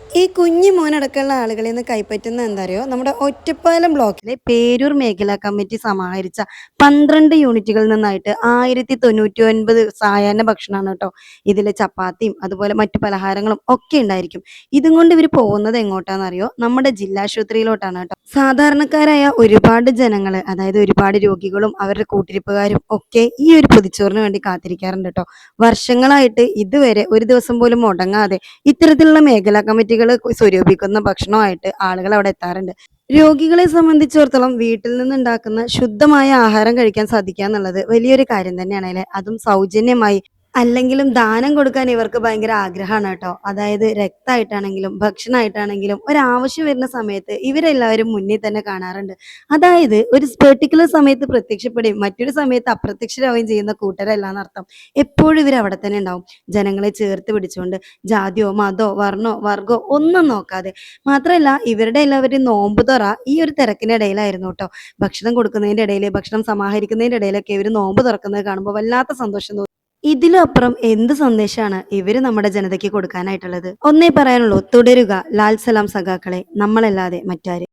ഈ കുഞ്ഞു മോനടക്കമുള്ള ആളുകളിൽ നിന്ന് കൈപ്പറ്റുന്ന എന്താ അറിയോ, നമ്മുടെ ഒറ്റപ്പാലം ബ്ലോക്കിലെ പേരൂർ മേഖലാ കമ്മിറ്റി സമാഹരിച്ച 12 യൂണിറ്റുകളിൽ നിന്നായിട്ട് 1099 സായാഹ്ന ഭക്ഷണമാണ് കേട്ടോ. ഇതിൽ ചപ്പാത്തിയും അതുപോലെ മറ്റു പലഹാരങ്ങളും ഒക്കെ ഉണ്ടായിരിക്കും. ഇതും കൊണ്ട് ഇവർ പോകുന്നത് എങ്ങോട്ടാണെന്നറിയോ, നമ്മുടെ ജില്ലാശുപത്രിയിലോട്ടാണ് കേട്ടോ. സാധാരണക്കാരായ ഒരുപാട് ജനങ്ങൾ, അതായത് ഒരുപാട് രോഗികളും അവരുടെ കൂട്ടിരിപ്പുകാരും ഒക്കെ ഈ ഒരു പൊതിച്ചോറിന് വേണ്ടി കാത്തിരിക്കാറുണ്ട് കേട്ടോ. വർഷങ്ങളായിട്ട് ഇതുവരെ ഒരു ദിവസം പോലും മുടങ്ങാതെ ഇത്തരത്തിലുള്ള മേഖലാ കമ്മിറ്റികൾ സ്വരൂപിക്കുന്ന ഭക്ഷണമായിട്ട് ആളുകൾ അവിടെ എത്താറുണ്ട്. രോഗികളെ സംബന്ധിച്ചിടത്തോളം വീട്ടിൽ നിന്നുണ്ടാക്കുന്ന ശുദ്ധമായ ആഹാരം കഴിക്കാൻ സാധിക്കുക എന്നുള്ളത് വലിയൊരു കാര്യം തന്നെയാണ് അല്ലേ. അതും സൗജന്യമായി. അല്ലെങ്കിലും ദാനം കൊടുക്കാൻ ഇവർക്ക് ഭയങ്കര ആഗ്രഹമാണ് കേട്ടോ. അതായത് രക്തമായിട്ടാണെങ്കിലും ഭക്ഷണമായിട്ടാണെങ്കിലും ഒരാവശ്യം വരുന്ന സമയത്ത് ഇവരെല്ലാവരും മുന്നിൽ തന്നെ കാണാറുണ്ട്. അതായത് ഒരു പെർട്ടിക്കുലർ സമയത്ത് പ്രത്യക്ഷപ്പെടുകയും മറ്റൊരു സമയത്ത് അപ്രത്യക്ഷരാവുകയും ചെയ്യുന്ന കൂട്ടരല്ല എന്നർത്ഥം. എപ്പോഴും ഇവർ അവിടെ തന്നെ ഉണ്ടാവും, ജനങ്ങളെ ചേർത്ത് പിടിച്ചുകൊണ്ട്. ജാതിയോ മതോ വർണ്ണോ വർഗോ ഒന്നും നോക്കാതെ. മാത്രമല്ല ഇവരുടെ എല്ലാവരുടെയും നോമ്പ് തുറ ഈ ഒരു തിരക്കിനിടയിലായിരുന്നു കേട്ടോ. ഭക്ഷണം കൊടുക്കുന്നതിന്റെ ഇടയിൽ, ഭക്ഷണം സമാഹരിക്കുന്നതിന്റെ ഇടയിലൊക്കെ ഇവർ നോമ്പ് തുറക്കുന്നത് കാണുമ്പോൾ വല്ലാത്ത സന്തോഷം തോന്നും. ഇതിലും അപ്പുറം എന്ത് സന്ദേശമാണ് ഇവര് നമ്മുടെ ജനതയ്ക്ക് കൊടുക്കാനായിട്ടുള്ളത്? ഒന്നേ പറയാനുള്ളൂ, തുടരുക ലാൽ സലാം സഖാക്കളെ, നമ്മളല്ലാതെ മറ്റാര്.